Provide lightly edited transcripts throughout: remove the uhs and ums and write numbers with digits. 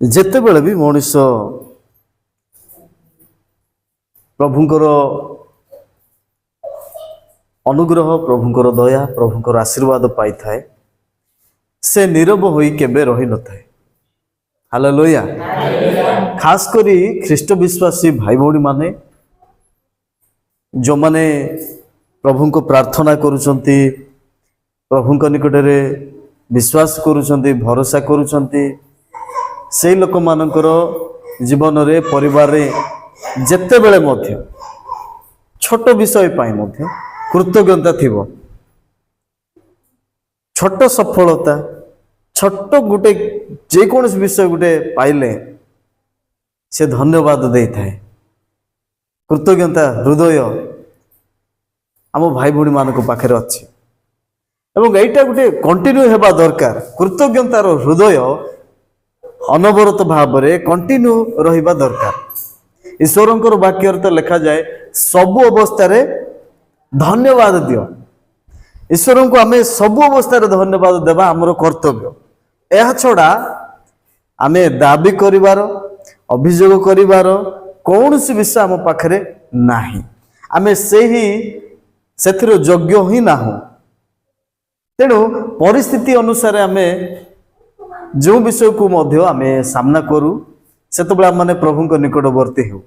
ଯେତେବେଳେ ବି ମଣିଷ ପ୍ରଭୁଙ୍କର ଅନୁଗ୍ରହ, ପ୍ରଭୁଙ୍କର ଦୟା, ପ୍ରଭୁଙ୍କର ଆଶୀର୍ବାଦ ପାଇଥାଏ, ସେ ନୀରବ ହୋଇ କେବେ ରହିନଥାଏ। ହାଲେଲୁୟା। ଖାସ କରି ଖ୍ରୀଷ୍ଟ ବିଶ୍ୱାସୀ ଭାଇ ଭଉଣୀ ମାନେ, ଯେଉଁମାନେ ପ୍ରଭୁଙ୍କୁ ପ୍ରାର୍ଥନା କରୁଛନ୍ତି, ପ୍ରଭୁଙ୍କ ନିକଟରେ ବିଶ୍ୱାସ କରୁଛନ୍ତି, ଭରସା କରୁଛନ୍ତି, ସେଇ ଲୋକମାନଙ୍କର ଜୀବନରେ, ପରିବାରରେ ଯେତେବେଳେ ମଧ୍ୟ ଛୋଟ ବିଷୟ ପାଇଁ ମଧ୍ୟ କୃତଜ୍ଞତା ଥିବ। ଛୋଟ ସଫଳତା, ଛୋଟ ଗୋଟେ ଯେକୌଣସି ବିଷୟ ଗୋଟେ ପାଇଲେ ସେ ଧନ୍ୟବାଦ ଦେଇଥାଏ। କୃତଜ୍ଞତା ହୃଦୟ ଆମ ଭାଇ ଭଉଣୀ ମାନଙ୍କ ପାଖରେ ଅଛି ଏବଂ ଏଇଟା ଗୋଟେ କଣ୍ଟିନ୍ୟୁ ହେବା ଦରକାର। କୃତଜ୍ଞତାର ହୃଦୟ ଅନବରତ ଭାବରେ କଣ୍ଟିନ୍ୟୁ ରହିବା ଦରକାର। ଈଶ୍ୱରଙ୍କର ବାକ୍ୟରେ ତ ଲେଖାଯାଏ, ସବୁ ଅବସ୍ଥାରେ ଧନ୍ୟବାଦ ଦିଅ। ଈଶ୍ୱରଙ୍କୁ ଆମେ ସବୁ ଅବସ୍ଥାରେ ଧନ୍ୟବାଦ ଦେବା ଆମର କର୍ତ୍ତବ୍ୟ। ଏହା ଛଡ଼ା ଆମେ ଦାବି କରିବାର, ଅଭିଯୋଗ କରିବାର କୌଣସି ବିଷୟ ଆମ ପାଖରେ ନାହିଁ। ଆମେ ସେଥିର ଯୋଗ୍ୟ ହିଁ ନାହୁଁ। ତେଣୁ ପରିସ୍ଥିତି ଅନୁସାରେ ଆମେ ଯେଉଁ ବିଷୟକୁ ମଧ୍ୟ ଆମେ ସାମ୍ନା କରୁ, ସେତେବେଳେ ଆମେ ପ୍ରଭୁଙ୍କ ନିକଟବର୍ତ୍ତୀ ହେଉ।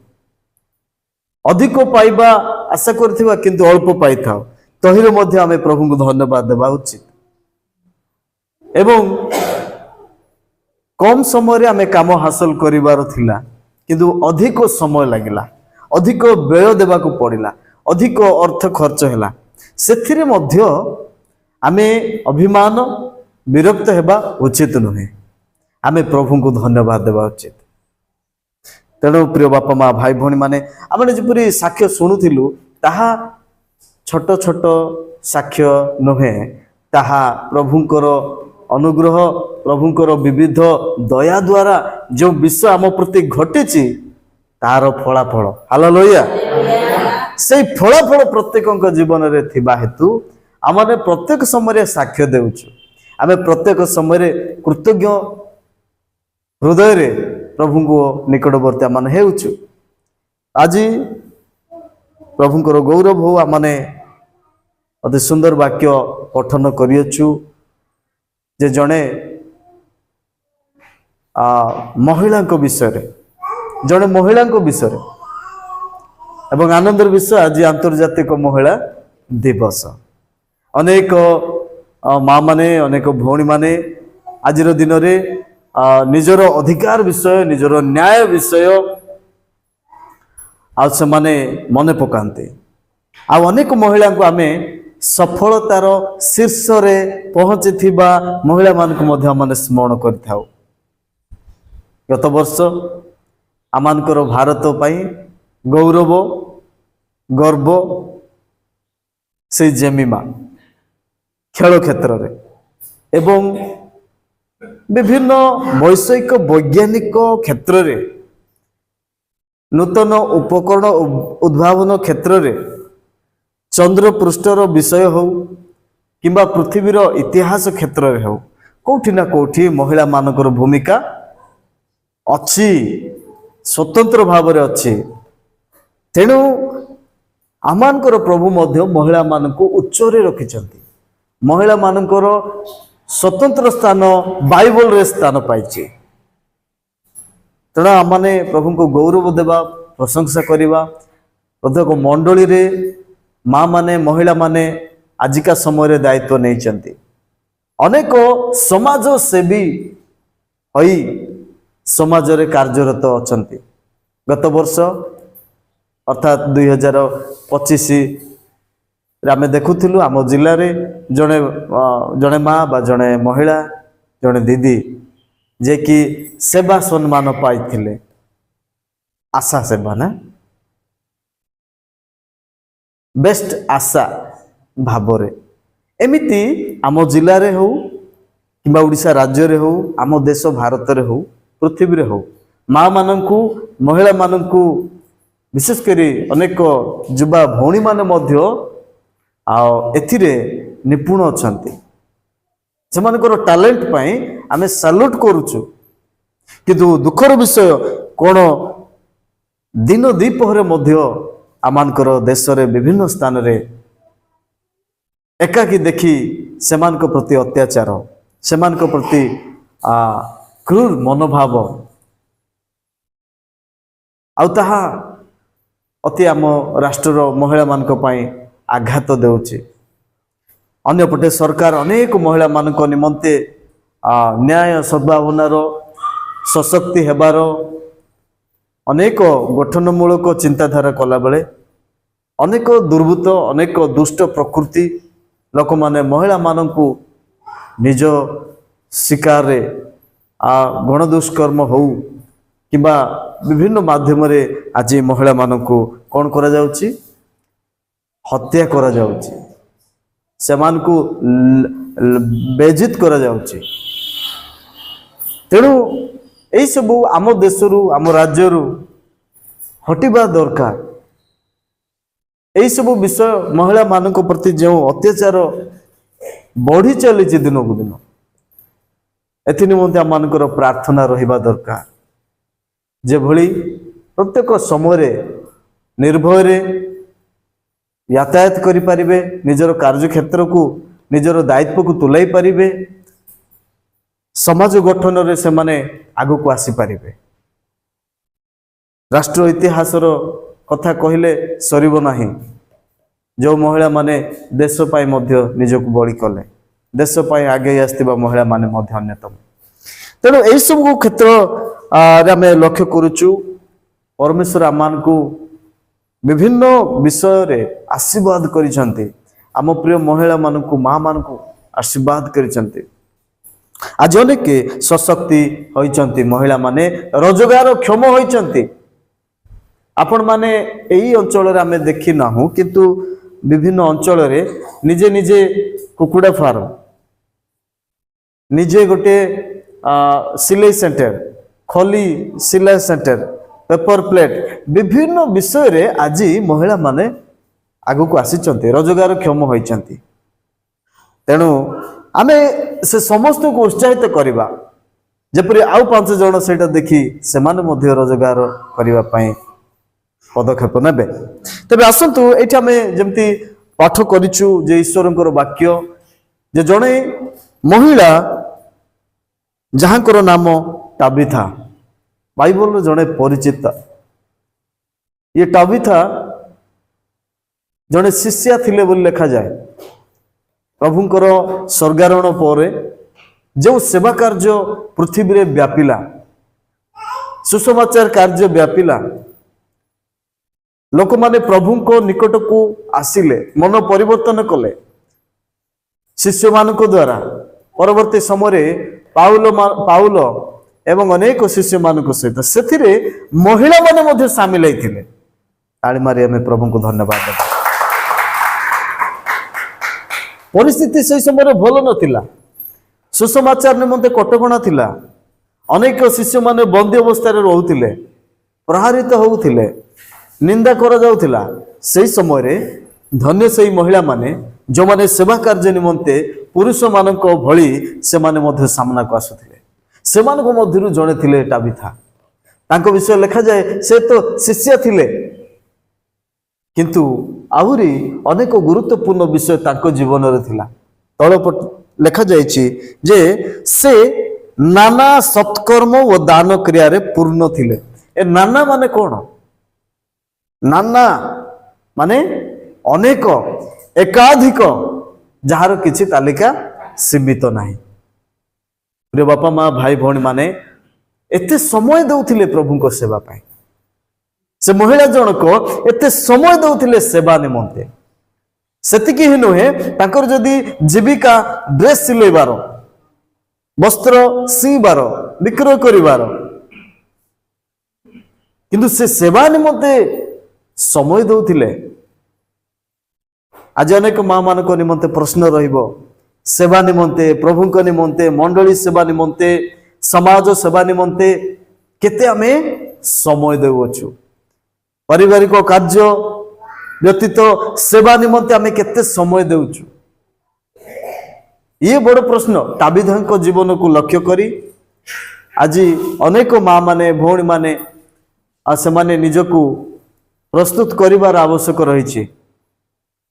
ଅଧିକ ପାଇବା ଆଶା କରିଥିବା କିନ୍ତୁ ଅଳ୍ପ ପାଇଥାଉ, ତହିଁରେ ମଧ୍ୟ ଆମେ ପ୍ରଭୁଙ୍କୁ ଧନ୍ୟବାଦ ଦେବା ଉଚିତ। ଏବଂ କମ ସମୟରେ ଆମେ କାମ ହାସଲ କରିବାର ଥିଲା, କିନ୍ତୁ ଅଧିକ ସମୟ ଲାଗିଲା, ଅଧିକ ବ୍ୟୟ ଦେବାକୁ ପଡ଼ିଲା, ଅଧିକ ଅର୍ଥ ଖର୍ଚ୍ଚ ହେଲା, ସେଥିରେ ମଧ୍ୟ ଆମେ ଅଭିମାନ, ବିରକ୍ତ ହେବା ଉଚିତ ନୁହେଁ। ଆମେ ପ୍ରଭୁଙ୍କୁ ଧନ୍ୟବାଦ ଦେବା ଉଚିତ। ତେଣୁ ପ୍ରିୟ ବାପା ମା, ଭାଇ ଭଉଣୀ ମାନେ, ଆମେ ଯେପରି ସାକ୍ଷ୍ୟ ଶୁଣୁଥିଲୁ, ତାହା ଛୋଟ ଛୋଟ ସାକ୍ଷ୍ୟ ନୁହେଁ, ତାହା ପ୍ରଭୁଙ୍କର ଅନୁଗ୍ରହ, ପ୍ରଭୁଙ୍କର ବିବିଧ ଦୟା ଦ୍ୱାରା ଯେଉଁ ବିଷୟ ଆମ ପ୍ରତି ଘଟିଛି ତାହାର ଫଳାଫଳ। ହାଲେଲୁୟା। ସେଇ ଫଳାଫଳ ପ୍ରତ୍ୟେକଙ୍କ ଜୀବନରେ ଥିବା ହେତୁ ଆମେ ପ୍ରତ୍ୟେକ ସମୟରେ ସାକ୍ଷ୍ୟ ଦେଉଛୁ। ଆମେ ପ୍ରତ୍ୟେକ ସମୟରେ କୃତଜ୍ଞ ହୃଦୟରେ ପ୍ରଭୁଙ୍କ ନିକଟବର୍ତ୍ତୀ ଆମେ ହେଉଛୁ। ଆଜି ପ୍ରଭୁଙ୍କର ଗୌରବ ହଉ, ଆମେ ଅତି ସୁନ୍ଦର ବାକ୍ୟ ପଠନ କରିଅଛୁ ଯେ ଜଣେ ମହିଳାଙ୍କ ବିଷୟରେ, ଏବଂ ଆନନ୍ଦର ବିଷୟ ଆଜି ଆନ୍ତର୍ଜାତିକ ମହିଳା ଦିବସ। ଅନେକ ମା ମାନେ, ଅନେକ ଭଉଣୀ ମାନେ ଆଜିର ଦିନରେ ନିଜର ଅଧିକାର ବିଷୟ, ନିଜର ନ୍ୟାୟ ବିଷୟ ଆଉ ସେମାନେ ମନେ ପକାନ୍ତି। ଆଉ ଅନେକ ମହିଳାଙ୍କୁ ଆମେ ସଫଳତାର ଶୀର୍ଷରେ ପହଞ୍ଚିଥିବା ମହିଳାମାନଙ୍କୁ ମଧ୍ୟ ଆମେ ସ୍ମରଣ କରିଥାଉ। ଗତ ବର୍ଷ ଆମମାନଙ୍କର ଭାରତ ପାଇଁ ଗୌରବ, ଗର୍ବ ସେଇ ଜେମିମା ଖେଳ କ୍ଷେତ୍ରରେ ଏବଂ ବିଭିନ୍ନ ବୈଷୟିକ ବୈଜ୍ଞାନିକ କ୍ଷେତ୍ରରେ, ନୂତନ ଉପକରଣ ଉଦ୍ଭାବନ କ୍ଷେତ୍ରରେ, ଚନ୍ଦ୍ର ପୃଷ୍ଠର ବିଷୟ ହେଉ କିମ୍ବା ପୃଥିବୀର ଇତିହାସ କ୍ଷେତ୍ରରେ ହେଉ, କୋଉଠି ନା କୋଉଠି ମହିଳାମାନଙ୍କର ଭୂମିକା ଅଛି, ସ୍ୱତନ୍ତ୍ର ଭାବରେ ଅଛି। ତେଣୁ ଆମମାନଙ୍କର ପ୍ରଭୁ ମଧ୍ୟ ମହିଳାମାନଙ୍କୁ ଉଚ୍ଚରେ ରଖିଛନ୍ତି। ମହିଳାମାନଙ୍କର ସ୍ୱତନ୍ତ୍ର ସ୍ଥାନ ବାଇବଲରେ ସ୍ଥାନ ପାଇଛି। ତେଣୁ ଆମମାନେ ପ୍ରଭୁଙ୍କୁ ଗୌରବ ଦେବା, ପ୍ରଶଂସା କରିବା। ପ୍ରତ୍ୟେକ ମଣ୍ଡଳୀରେ ମା ମାନେ, ମହିଳାମାନେ ଆଜିକା ସମୟରେ ଦାୟିତ୍ୱ ନେଇଛନ୍ତି। ଅନେକ ସମାଜ ସେବୀ ହୋଇ ସମାଜରେ କାର୍ଯ୍ୟରତ ଅଛନ୍ତି। ଗତ ବର୍ଷ ଅର୍ଥାତ୍ 2025 ଆମେ ଦେଖୁଥିଲୁ ଆମ ଜିଲ୍ଲାରେ ଜଣେ ମା ବା ଜଣେ ମହିଳା, ଜଣେ ଦିଦି ଯେ କି ସେବା ସମ୍ମାନ ପାଇଥିଲେ। ଆଶା ସେବା ନା ବେଷ୍ଟ ଆଶା ଭାବରେ। ଏମିତି ଆମ ଜିଲ୍ଲାରେ ହଉ କିମ୍ବା ଓଡ଼ିଶା ରାଜ୍ୟରେ ହଉ, ଆମ ଦେଶ ଭାରତରେ ହଉ, ପୃଥିବୀରେ ହଉ, ମା ମାନଙ୍କୁ, ମହିଳାମାନଙ୍କୁ, ବିଶେଷ କରି ଅନେକ ଯୁବା ଭଉଣୀମାନେ ମଧ୍ୟ ଆଉ ଏଥିରେ ନିପୁଣ ଅଛନ୍ତି। ସେମାନଙ୍କର ଟ୍ୟାଲେଣ୍ଟ ପାଇଁ ଆମେ ସାଲ୍ୟୁଟ୍ କରୁଛୁ। କିନ୍ତୁ ଦୁଃଖର ବିଷୟ କ'ଣ, ଦିନ ଦ୍ୱିପହରେ ମଧ୍ୟ ଆମମାନଙ୍କର ଦେଶରେ ବିଭିନ୍ନ ସ୍ଥାନରେ ଏକାକୀ ଦେଖି ସେମାନଙ୍କ ପ୍ରତି ଅତ୍ୟାଚାର, ସେମାନଙ୍କ ପ୍ରତି କ୍ରୁର ମନୋଭାବ, ଆଉ ତାହା ଅତି ଆମ ରାଷ୍ଟ୍ରର ମହିଳାମାନଙ୍କ ପାଇଁ ଆଘାତ ଦେଉଛି। ଅନ୍ୟପଟେ ସରକାର ଅନେକ ମହିଳାମାନଙ୍କ ନିମନ୍ତେ ନ୍ୟାୟ ସଦ୍ଭାବନାର, ସଶକ୍ତି ହେବାର ଅନେକ ଗଠନମୂଳକ ଚିନ୍ତାଧାରା କଲାବେଳେ ଅନେକ ଦୁର୍ବୃତ୍ତ, ଅନେକ ଦୁଷ୍ଟ ପ୍ରକୃତି ଲୋକମାନେ ମହିଳାମାନଙ୍କୁ ନିଜ ଶିକାରରେ ଗଣଦୁଷ୍କର୍ମ ହଉ କିମ୍ବା ବିଭିନ୍ନ ମାଧ୍ୟମରେ ଆଜି ମହିଳାମାନଙ୍କୁ କ'ଣ କରାଯାଉଛି? ହତ୍ୟା କରାଯାଉଛି, ସେମାନଙ୍କୁ ବେଜିତ କରାଯାଉଛି। ତେଣୁ ଏହିସବୁ ଆମ ଦେଶରୁ, ଆମ ରାଜ୍ୟରୁ ହଟିବା ଦରକାର। ଏହିସବୁ ବିଷୟ ମହିଳାମାନଙ୍କ ପ୍ରତି ଯେଉଁ ଅତ୍ୟାଚାର ବଢ଼ି ଚାଲିଛି ଦିନକୁ ଦିନ, ଏଥି ନିମନ୍ତେ ଆମମାନଙ୍କର ପ୍ରାର୍ଥନା ରହିବା ଦରକାର, ଯେଭଳି ପ୍ରତ୍ୟେକ ସମୟରେ ନିର୍ଭୟରେ ଯାତାୟାତ କରିପାରିବେ, ନିଜର କାର୍ଯ୍ୟକ୍ଷେତ୍ରକୁ, ନିଜର ଦାୟିତ୍ୱକୁ ତୁଲାଇ ପାରିବେ, ସମାଜ ଗଠନରେ ସେମାନେ ଆଗକୁ ଆସିପାରିବେ। ରାଷ୍ଟ୍ର ଇତିହାସର କଥା କହିଲେ ସରିବ ନାହିଁ। ଯେଉଁ ମହିଳାମାନେ ଦେଶ ପାଇଁ ମଧ୍ୟ ନିଜକୁ ବଳି କଲେ, ଦେଶ ପାଇଁ ଆଗେଇ ଆସିଥିବା ମହିଳାମାନେ ମଧ୍ୟ ଅନ୍ୟତମ। ତେଣୁ ଏହିସବୁ କ୍ଷେତ୍ରରେ ଆମେ ଲକ୍ଷ୍ୟ କରୁଛୁ, ପରମେଶ୍ୱର ଆମମାନଙ୍କୁ ବିଭିନ୍ନ ବିଷୟରେ ଆଶୀର୍ବାଦ କରିଛନ୍ତି। ଆମ ପ୍ରିୟ ମହିଳାମାନଙ୍କୁ, ମାଆମାନଙ୍କୁ ଆଶୀର୍ବାଦ କରିଛନ୍ତି। ଆଜି ଅନେକ ସଶକ୍ତି ହୋଇଛନ୍ତି ମହିଳାମାନେ, ରୋଜଗାରକ୍ଷମ ହୋଇଛନ୍ତି। ଆପଣମାନେ ଏହି ଅଞ୍ଚଳରେ ଆମେ ଦେଖିନାହୁଁ, କିନ୍ତୁ ବିଭିନ୍ନ ଅଞ୍ଚଳରେ ନିଜେ ନିଜେ କୁକୁଡ଼ା ଫାର୍ମ, ନିଜେ ଗୋଟିଏ ସିଲେଇ ସେଣ୍ଟର, ଖଲି ସିଲେଇ ସେଣ୍ଟର, ପେପର ପ୍ଲେଟ୍, ବିଭିନ୍ନ ବିଷୟରେ ଆଜି ମହିଳାମାନେ ଆଗକୁ ଆସିଛନ୍ତି, ରୋଜଗାରକ୍ଷମ ହୋଇଛନ୍ତି। ତେଣୁ ଆମେ ସେ ସମସ୍ତଙ୍କୁ ଉତ୍ସାହିତ କରିବା, ଯେପରି ଆଉ 5 ଜଣ ସେଇଟା ଦେଖି ସେମାନେ ମଧ୍ୟ ରୋଜଗାର କରିବା ପାଇଁ ପଦକ୍ଷେପ ନେବେ। ତେବେ ଆସନ୍ତୁ, ଏଇଠି ଆମେ ଯେମିତି ପାଠ କରିଛୁ ଯେ ଈଶ୍ୱରଙ୍କର ବାକ୍ୟ, ଯେ ଜଣେ ମହିଳା ଯାହାଙ୍କର ନାମ ଟାବିଥା, ବାଇବଲର ଜଣେ ପରିଚିତ। ଇଏ ଟାବିଥା ଜଣେ ଶିଷ୍ୟା ଥିଲେ ବୋଲି ଲେଖାଯାଏ। ପ୍ରଭୁଙ୍କର ସ୍ୱର୍ଗାରୋହଣ ପରେ ଯେଉଁ ସେବା କାର୍ଯ୍ୟ ପୃଥିବୀରେ ବ୍ୟାପିଲା, ସୁସମାଚାର କାର୍ଯ୍ୟ ବ୍ୟାପିଲା, ଲୋକମାନେ ପ୍ରଭୁଙ୍କ ନିକଟକୁ ଆସିଲେ, ମନ ପରିବର୍ତ୍ତନ କଲେ ଶିଷ୍ୟମାନଙ୍କ ଦ୍ୱାରା। ପରବର୍ତ୍ତୀ ସମୟରେ ପାଉଲ ଏବଂ ଅନେକ ଶିଷ୍ୟମାନଙ୍କ ସହିତ ସେଥିରେ ମହିଳାମାନେ ମଧ୍ୟ ସାମିଲ ହୋଇଥିଲେ। ତାଳି ମାରି ଆମେ ପ୍ରଭୁଙ୍କୁ ଧନ୍ୟବାଦ ଦେବା। ପରିସ୍ଥିତି ସେହି ସମୟରେ ଭଲ ନଥିଲା, ସୁସମାଚାର ନିମନ୍ତେ କଟକଣା ଥିଲା, ଅନେକ ଶିଷ୍ୟମାନେ ବନ୍ଦୀ ଅବସ୍ଥାରେ ରହୁଥିଲେ, ପ୍ରହାରିତ ହେଉଥିଲେ, ନିନ୍ଦା କରାଯାଉଥିଲା। ସେହି ସମୟରେ ଧନ୍ୟ ସେହି ମହିଳାମାନେ ଯେଉଁମାନେ ସେବା କାର୍ଯ୍ୟ ନିମନ୍ତେ ପୁରୁଷମାନଙ୍କ ଭଳି ସେମାନେ ମଧ୍ୟ ସାମ୍ନାକୁ ଆସୁଥିଲେ। ସେମାନଙ୍କ ମଧ୍ୟରୁ ଜଣେ ଥିଲେ ଟାବିଥା। ତାଙ୍କ ବିଷୟ ଲେଖାଯାଏ ସେ ତ ଶିଷ୍ୟା ଥିଲେ, କିନ୍ତୁ ଆହୁରି ଅନେକ ଗୁରୁତ୍ୱପୂର୍ଣ୍ଣ ବିଷୟ ତାଙ୍କ ଜୀବନରେ ଥିଲା। ତଳପଟ ଲେଖାଯାଇଛି ଯେ ସେ ନାନା ସତ୍କର୍ମ ଓ ଦାନ କ୍ରିୟାରେ ପୂର୍ଣ୍ଣ ଥିଲେ। ଏ ନାନା ମାନେ କ'ଣ? ନାନା ମାନେ ଅନେକ, ଏକାଧିକ, ଯାହାର କିଛି ତାଲିକା ସୀମିତ ନାହିଁ। ପ୍ରିୟ ବାପା ମା, ଭାଇ ଭଉଣୀ ମାନେ ଏତେ ସମୟ ଦେଉଥିଲେ ପ୍ରଭୁଙ୍କ ସେବା ପାଇଁ। ସେ ମହିଳା ଜଣକ ଏତେ ସମୟ ଦେଉଥିଲେ ସେବା ନିମନ୍ତେ। ସେତିକି ହିଁ ନୁହେଁ, ତାଙ୍କର ଯଦି ଜୀବିକା ଡ୍ରେସ୍ ସିଲେଇବାର, ବସ୍ତ୍ର ସିଇବାର, ବିକ୍ରୟ କରିବାର, କିନ୍ତୁ ସେ ସେବା ନିମନ୍ତେ ସମୟ ଦେଉଥିଲେ। ଆଜି ଅନେକ ମା ମାନଙ୍କ ନିମନ୍ତେ ପ୍ରଶ୍ନ ରହିବ, ସେବା ନିମନ୍ତେ, ପ୍ରଭୁଙ୍କ ନିମନ୍ତେ, ମଣ୍ଡଳୀ ସେବା ନିମନ୍ତେ, ସମାଜ ସେବା ନିମନ୍ତେ କେତେ ଆମେ ସମୟ ଦେଉଅଛୁ? ପାରିବାରିକ କାର୍ଯ୍ୟ ବ୍ୟତୀତ ସେବା ନିମନ୍ତେ ଆମେ କେତେ ସମୟ ଦେଉଛୁ? ଇଏ ବଡ଼ ପ୍ରଶ୍ନ। ଟାବିଥାଙ୍କ ଜୀବନକୁ ଲକ୍ଷ୍ୟ କରି आज अनेक माँ माने भौणी माने से माने निजकू प्रस्तुत करिवार आवश्यक रही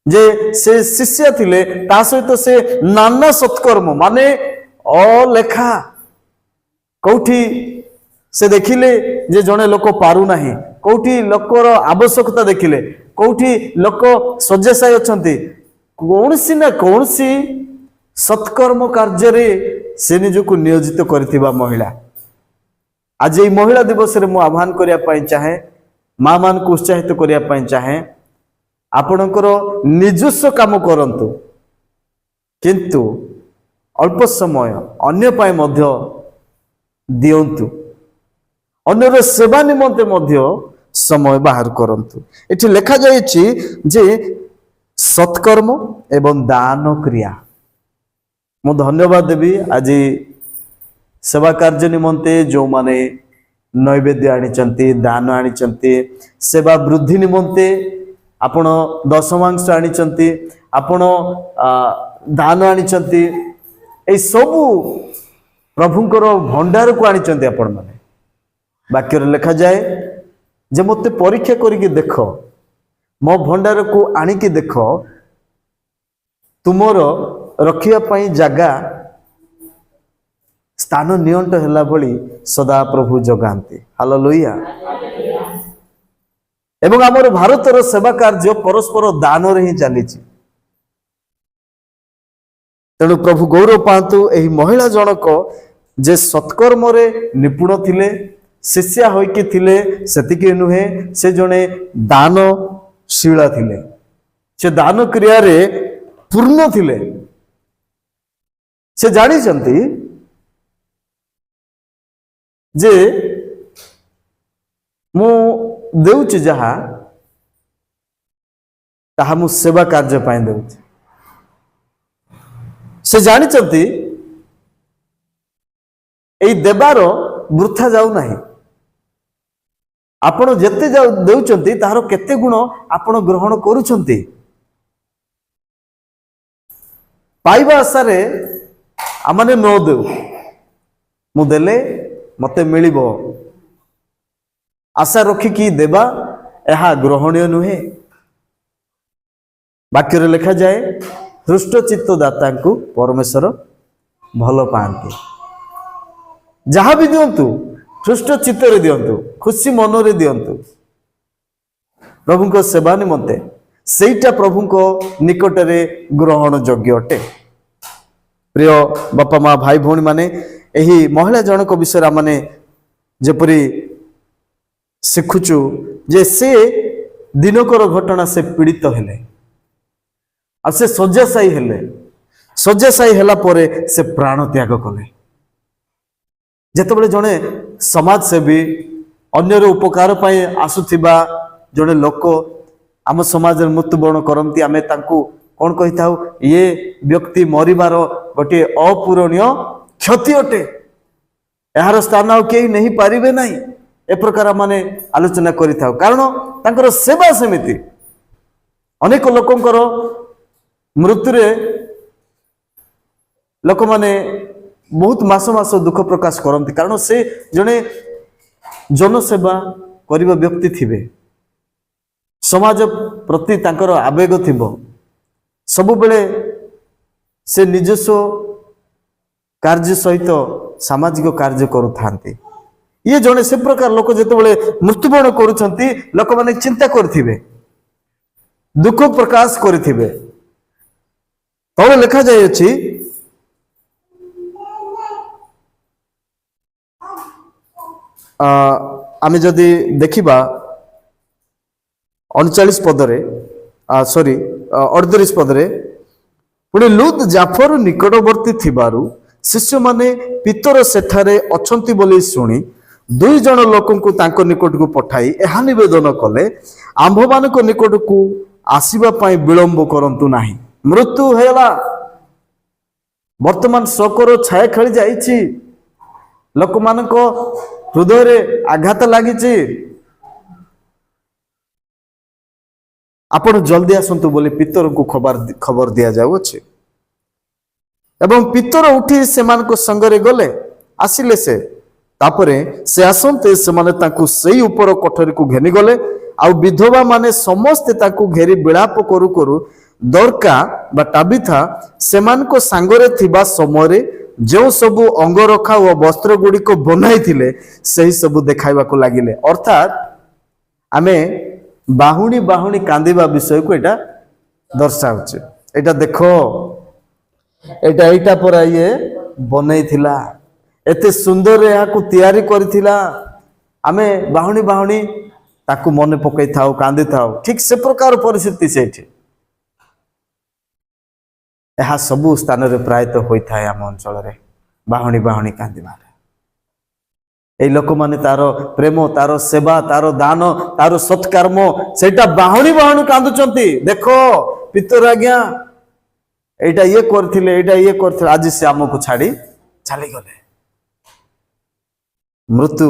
जे से शिष्य थिले ता सहित से नाना सत्कर्म माने अलेखा कौठी से देखिले जे जने लोक पारु नाही कौठी लोकर आवश्यकता देखिले कौठी लोक सज्जसाई अछंती कौनसी ना कौनसी सत्कर्म कार्य रे से निजको नियोजित करथिबा महिला आज ये महिला दिवस रे मु आह्वान करिया पई चाहे माँ मान को उत्साहित करिया पई चाहे आपणकर निजस्व काम करंतु किंतु अल्प समय अन्य पाए मध्य दियंतु अन्यर सेवा निमंते मध्य समय बाहर करंतु। एठी लिखा जायछि जे सत्कर्म एवं दान क्रिया मु धन्यवाद देवी आज सेवा कार्य निमंते जो माने नैवेद्य आनिचंती दान आनिचंती सेवा वृद्धि निमंते आपण दशमांश आनिचंती आपण दान आनिचंती ए सबु प्रभुंकर भंडार को आनिचंती आपण माने वाक्य लिखा जाए जे मते परीक्षा करिके देख मो भंडार को आनिकी देख तुमर रखिया पई जगह स्थान नियंट हैला भली सदा प्रभु जगांती हालेलुया। एवं आमर भारतर सेवा कार्य परस्पर दान रे ही चली तेणु प्रभु गौरव पातु एही महिला जनक जे सत्कर्म रे निपुण थिले शिष्या होइके थिले सेतिके नुहे से जने दानशीला थिले से दान क्रिया रे पूर्ण थिले से जानी चंती जे मु देउछि जहा ताहा मु सेवा कार्य पाई देउछि से जानी चंती एई देबार वृथा जाऊ नाही आपण जेते जाऊ देउचंती ताहार केते गुण आपण ग्रहण करूचंती पाइबा आशारे आमाने न देउ मु देले मते मिलिबो आशा रखिकी देवा यह ग्रहणीय नुहे वाक्य लिखा जाए हृष्ट चित्त दाता को परमेश्वर भल पाती जहाँ भी दिंतु हृष्ट चित्त रे दिंतु खुशी मन रे दिंतु प्रभु को सेवा निमंते सेटा प्रभु को निकट रे ग्रहण योग्य अटे। प्रिय बापा माँ भाई भौणी माने एही महिला जनक विषय माने जेपरी शिखुचु जे से दिनकर घटना से पीड़ित हेले आ से शय्याशायी हेला परे से प्राण त्याग कले जेतेबेले जने समाज सेवी अन्यर उपकार पाई आसुथिबा जने लोक आम समाज मृत्युवरण करती आमे तांकु कौन कही था ये व्यक्ति मरिबार गोटे अपूरणीय क्षति अटे यार स्थान आ कहीं नहीं पारिबे नहीं ए प्रकार माने आलोचना करि थाउ कारण तांकर सेवा समिति अनेक लोकंकर मृत्यु रे लोक माने बहुत मास मास दुख प्रकाश करती कारण से जने जनसेवा करिबा व्यक्ति थिबे समाज प्रति तांकर आवेग थिबो सबु बेले से निजस्व कार्य सहित सामाजिक कार्य करुथांती ये जने से प्रकार लोक जेतेबेले मृत्युवरण करूछंती लोक माने चिंता करथिबे दुख प्रकाश करथिबे तळे लिखा जाय अछि आमे जदि देखिबा 39 पदरे सॉरी 38 पदरे पुणे लूत जाफर निकटवर्ती थिबारु शिष्य माने पितर सेठारे अछंती बोली सुनी दुई जन लोकन को तांको निकट को पठाई एहा निवेदन कले आंभ मानक निकट को आसीबा पाई विलंब करंतु नाही मृत्यु हेला वर्तमान शोकर छाया खेली जाइछि लोक मानक हृदय रे आघात लागिछि आपण जल्दी आसंतु बोली पितर को खबर दिया जाउ अछि एवं पितर उठी सेमान को संगरे गले आसिले से तापरे से आसंते से माने ताकू सही ऊपर कोठरी को घेनी गले आ विधवा माने समस्ते ताकू घेरी विलाप करू करू दरका बा टाबिथा सेमान को सांगरे थिबा समरे जो सबु अंगरखा और वस्त्र गुड़ी को बनाई थिले सही सबु देखाइबा को लागिले। अर्थात आमे बाहुणी बाहुणी कांदिबा विषय को एटा दर्शाउचे। एटा देखो एटा एटा पर ये बनई थिला एते सुंदर यहाँ को तैयारी करथिला आमे बाहुणी बाहुणी ताकू मने पकई थाओ कांदी थाओ ठीक से प्रकार परिस्थिति सेठी यह सबु स्थान रे प्रायतः होता है आम अंचल रे बाहुणी बाहुणी कांदिबार ए लोक माने तारो प्रेम तारो सेवा तारो दान तारो सत्कर्म सेटा बाहुणी बाहुणी कांदुचंती देखो पितर आज्ञा एटा ये करथिले आज से आमको छाड़ी चली गले। मृत्यु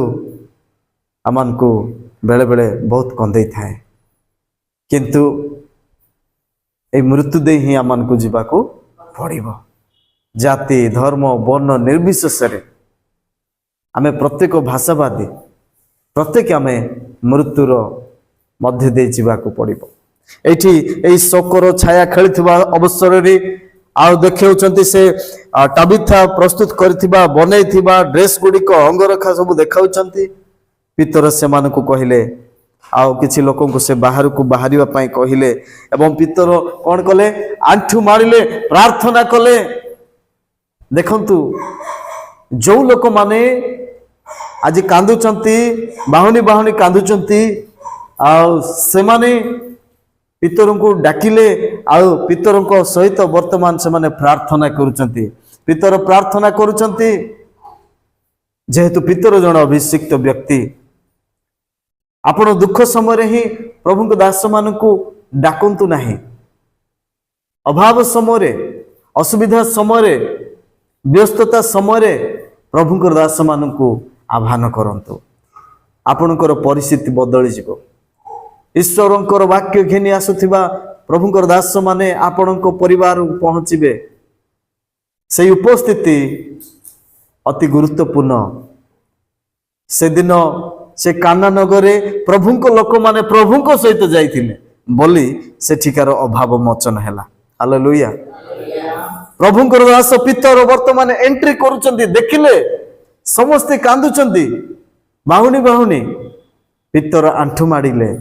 आमान को बेले बेले बहुत कंदे थाए किंतु ए मृत्यु दे ही आमान को जीवा को पड़िबो। जाति धर्म वर्ण निर्विशेष आमे प्रत्येक भाषावादी प्रत्येक आमे मृत्युर मध्य दे जीवा को पड़िबो। एठी एई शोकर छाया खेलिथिबा अवसर रे आउ देखौचंती से टाबिथा प्रस्तुत करथिबा बनैथिबा ड्रेस गुडी को अंगरखा सब देखाउचंती। पितर से मान को कहिले आउ किछि लोकों को से बाहर को बाहरिबा पई कहिले एवं पितर कोन कले आंठु मारिले प्रार्थना कले। देखंतु जो लोक माने आज कांदुचंती बाहुनी बाहुनी कांदुचंती आउ से माने पितर को डाकिले आउ पितर को सहित वर्तमान से माने प्रार्थना करूचंती। पितर प्रार्थना करूचंती जेहेतु पितर जन अभिषिक्त व्यक्ति आपण दुख समय ही प्रभु को दास मान को डाकंतु नहीं। अभाव समय असुविधा समय व्यस्तता समय प्रभु को दास मान को आह्वान करंतु आपणकर परिस्थिति बदली जीवो। ईश्वरंकर वाक्य घेनी आसुथिबा प्रभुकर दास माने आपणको परिवार पहुँचबे से उपस्थिति अति गुरुत्वपूर्ण। से दिन से काना नगरे प्रभुको लोक माने प्रभुको सहित जाइथिले बोली सेठिकार अभाव मोचन हैला। हालेलुया। प्रभुकर दास पितर वर्तमान एंट्री करूचंती देखिले समस्ते कांदुचंती बाहुनी बाहुनी पितर आंठु माडिले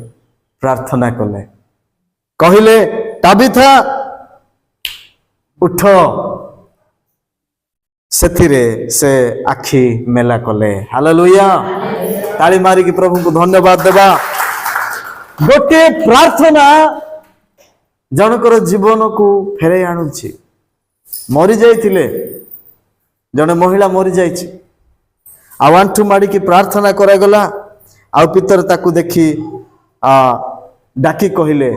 प्रार्थना कले कहिले टाबिथा उठ सेथिरे से आखि मेला कले। हालेलुया। ताली मारी की प्रभु को धन्यवाद देवा। गोटे प्रार्थना जनकर जीवन को फेरे आणुछि। मरी जाइथिले जने महिला मरी जाइछि आंठु माड़ी की प्रार्थना करा गला आ पितर ताकू देखी डाकी कहिले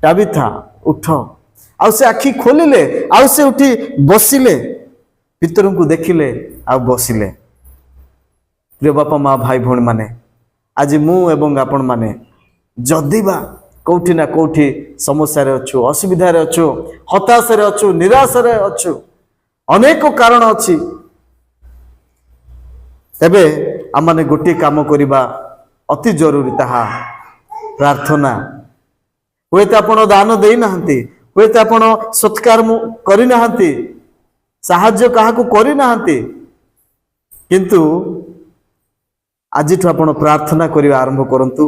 टाबिथा उठ आ से आखि खोलिले आ से उठी बसिले पितर को देखिले आ बसिले। प्रिय बापा माँ भाई भौणी माने आज मु एवं आपण माने जदिबा कौठी ना कौठी समस्या रे अछु असुविधा रे अछु हताश रे अछु निराश रे अछु अनेक कारण अछि तबे आमाने गोटे काम करिबा अति जरूरी ताहा प्रार्थना। हुए तो आपण दान देई नाहंती हुए तो आपण सत्कार करि नाहंती साहाय्य काहाकू करि नाहंती किंतु आज आपण प्रार्थना करिबा आरंभ करंतु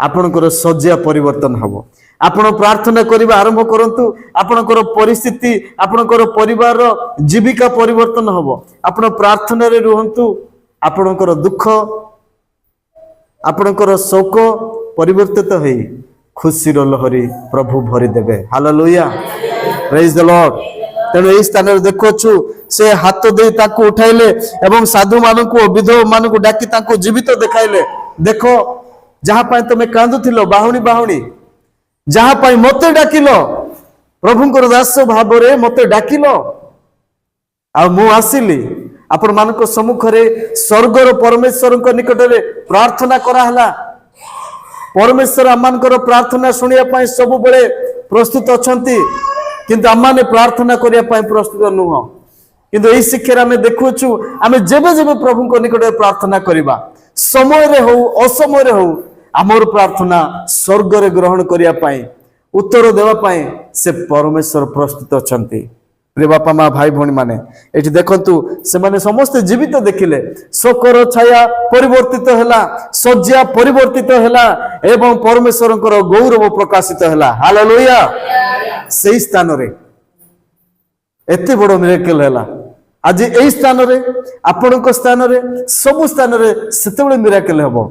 आपणकर सज्जा परिवर्तन हबो। आपण प्रार्थना करिबा आरंभ करंतु आपणकर परिस्थिति आपणकर परिवार जीविका परिवर्तन हबो। आपण प्रार्थना रे रुहंतु आपणकर दुख आपणकर शोक परिवर्तित होई खुशीर लहरी प्रभु भरी देबे। हालेलुया। Praise the Lord. तेणु एई स्थान रे देखोछु से हाथ दे ताकू उठाइले एवं साधु मानकू विधवा मानकू डाकी ताकू जीवित देखाइले। देखो जहाँ पाई तुम कांदुथिलो बाहुणी बाहुणी जहाँ पाई मते डाकिलो प्रभुंकर दास भाव रे मते डाकिलो आ मु आसिली आपण मानक सम्मुख रे स्वर्गर परमेश्वर निकट रे प्रार्थना करा हला। परमेश्वर आमानकर प्रार्थना सुनिया पाई सब बेले प्रस्तुत अछंती किंतु आमाने प्रार्थना करिया पाई प्रस्तुत नुह किंतु यही शिक्षार आम देखुचु आम जेबे जेबे प्रभु निकट प्रार्थना करवा समय हो असमय हो आमर प्रार्थना स्वर्ग रे ग्रहण करने उत्तर देवाई से परमेश्वर प्रस्तुत अच्छा प्रिय बापा माँ भाई भौणी माने ये देखंतु से माने समस्त जीवित देखिले शोकर छाया परिवर्तित हैला सज्जा परिवर्तित हैला एवं परमेश्वरंकर गौरव प्रकाशित हैला हालेलुया सही स्थान रे एते बड़ मिरेकल हैला आज एई स्थान रे आपनक स्थान रे सब स्थान रे सेतेबेले मिरेकल हेबो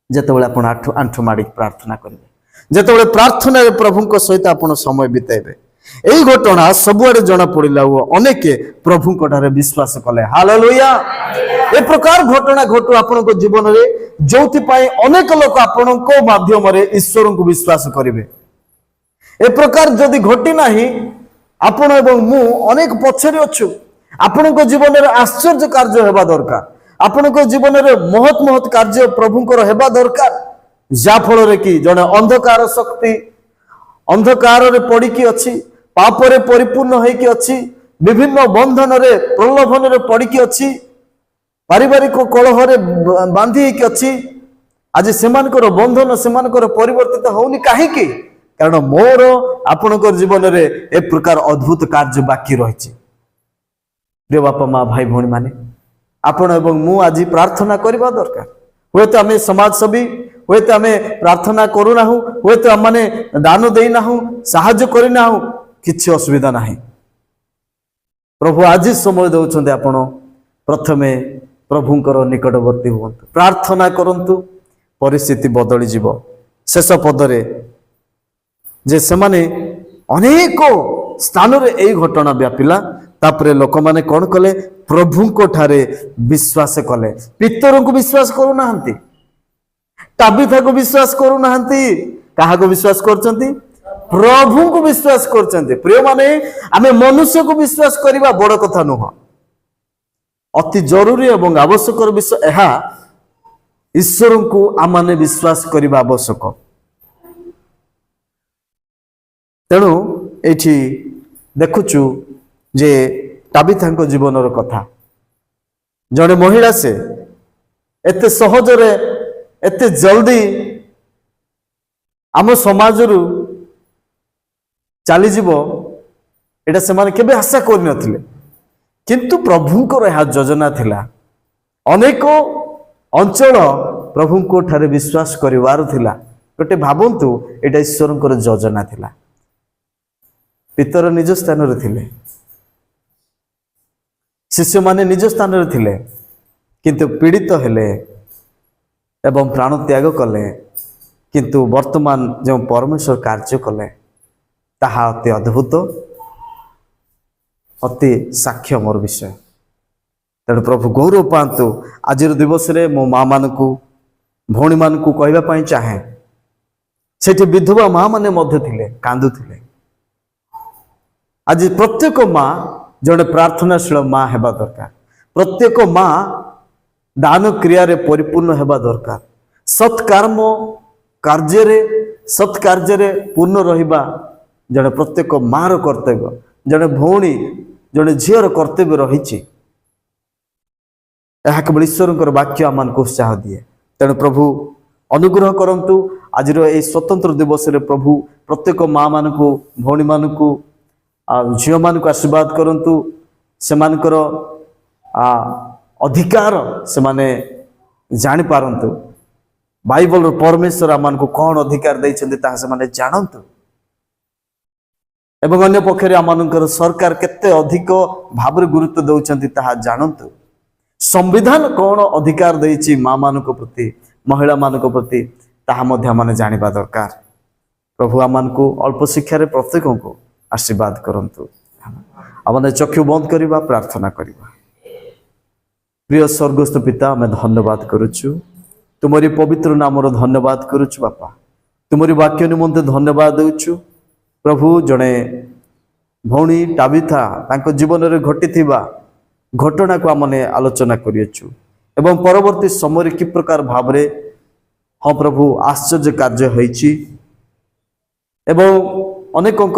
जेतेबेले आपण आंठु माडी प्रार्थना करिवे जेतेबेले प्रार्थना रे प्रभुक सहित आपण समय बिताइबे यही घटना सबुआड़े जना पड़ा अनेक प्रभु विश्वास कले हालेलुया ए प्रकार घटना घटू आपण जीवन में जो अनेक लोक आपण माध्यम ईश्वर को विश्वास करेंगे ए प्रकार जदि घटी ना आपण एवं मु अनेक पछरे अच्छु आपण जीवन में आश्चर्य कार्य हेबा दरकार आपण जीवन में महत महत कार्य प्रभुंकर हेबा दरकार जा फल कि जड़े अंधकार शक्ति अंधकार रे पड़ी अच्छी पापरे परिपूर्ण होइकी अच्छी विभिन्न बंधन रे प्रलोभन रे पड़ी अच्छी पारिवारिक कलह रे बांधी होइकी अच्छी आज सेमानकर बंधन सेमानकर परिवर्तित होउनी काहे कि कारण मोर आपनकर जीवन रे ए प्रकार अद्भुत कार्य बाकी रहिछि प्रिय बापा माँ भाई भौणी माने आपण एवं मु आज प्रार्थना करबा दरकार हुए तो आमे समाज सेवी हुए तो आमे प्रार्थना करूना हुए तो आम माने दान देना साहाय्य करना किछि असुविधा नाही प्रभु आज समय दउछन्ते आपण प्रथमे प्रभुंकर निकटवर्ती हुअन्तु प्रार्थना करंतु परिस्थिति बदली जीव शेष पदरे जे सेमाने अनेक स्थान रे एई घटना व्यापिला तापरे लोक माने कोन कले प्रभुंको ठारे विश्वास कले पितरों को विश्वास करू नाहंती ताबिथा को विश्वास करू नाहंती काहा को विश्वास करचंती प्रभु को विश्वास करचंती प्रिय माने आमे मनुष्य को विश्वास करिबा बड़ कथा नुह अति जरूरी एवं आवश्यक विषय एहा ईश्वर को आमाने विश्वास करिबा आवश्यक तेणु एठी देखुचु जे ताबिथांको जीवनर कथा जड़े महिला से एते सहजरे एते जल्दी आम समाज रु चली जीव एटा से माने केबे आशा कर नथिले किंतु प्रभुंकर यह योजना थिला अनेक अंचल प्रभुंको ठारे विश्वास करिवार थिला गोटे भाबंतु एटा ईश्वरंकर योजना थिला पितर निज स्थान रे थिले शिष्य माने निज स्थान रे थिले किंतु पीड़ित हेले एवं प्राण त्याग कले किंतु वर्तमान जो परमेश्वर कार्य कले ताहा अति अद्भुत अति साक्ष्य मोर विषय तेणु प्रभु गौरव पातु आज दिवस रे मो माँ मान को भौणी मान को कहवाई चाहे सेठी विधवा माँ माने मध्य थिले कांदु थिले आज प्रत्येक माँ जड़े प्रार्थनाशील माँ हेबा दरकार प्रत्येक माँ दान क्रिया रे परिपूर्ण हेबा दरकार सत्कर्म सत्कार्य रे पूर्ण रहिबा जड़े प्रत्येक माँ रो कर्तव्य जड़े भौणी जड़े झीर कर्तव्य रही केवल ईश्वर वाक्य आम को उत्साह दिए तेणु प्रभु अनुग्रह करंतु आज ये स्वतंत्र दिवस रे प्रभु प्रत्येक माँ मान को भौणी मान को झील मान को आशीर्वाद करंतु सेमानकर अधिकार से माने जानी पारंतु बाइबल परमेश्वर आम को कौन अधिकार देइछन्ति ताहा से माने जानंतु एवं अन्य पक्षरे आमनकर सरकार केते अधिक भाव गुरुत्व दउछन्ति ताहा जानंतु संविधान कौन अधिकार देइछि माँ मान प्रति महिला मान प्रति ताहा मध्य माने जानिबा दरकार प्रभु आम को अल्प शिक्षा रे प्रत्येक को आशीर्वाद करंतु आमने चक्षु बंद करिबा प्रार्थना करिबा प्रिय स्वर्गस्थ पिता आम धन्यवाद करुचु तुमरी पवित्र नाम धन्यवाद करुचु बापा तुमरी वाक्य निमंते धन्यवाद देउचु प्रभु जड़े भौणी टाबिथा तांको जीवन रे घटिथिबा घटना को आमने आलोचना करियछु एवं परवर्ती समय कि प्रकार भाव रे हाँ प्रभु आश्चर्य कार्य होइछि एवं अनेकों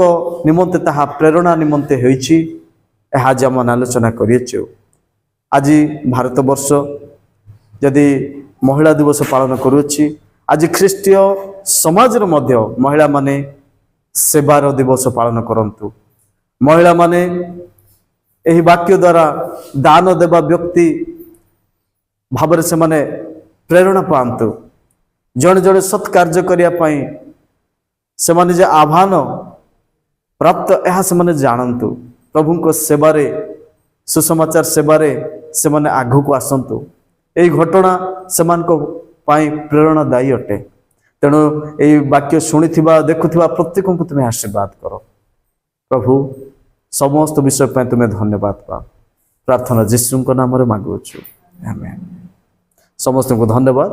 निमंते ताहा प्रेरणा निमंते होइछि आज आम आलोचना करिछु। आज भारतवर्ष यदि महिला दिवस पालन करुछि, आज ख्रीष्टीय समाज मध्य महिला माने सेवार दिवस पालन करंतु। महिला माने एही वाक्य द्वारा दान देवा व्यक्ति भाव से माने प्रेरणा पातु। जड़े जड़े सत्कार्य करने से माने जे आह्वान प्राप्त यह से माने जानतु। प्रभु को सेवारे सुसमाचार सेवारे से माने आगु को आसतु। यही घटना से प्रेरणादायी अटे। तेणु यही वाक्य शुणी देखुवा प्रत्येक को तुम्हें आशीर्वाद कर। प्रभु समस्त विषय पर तुम्हें धन्यवाद पा। प्रार्थना जीशु नाम मांगुछु, आमेन। समस्त को धन्यवाद।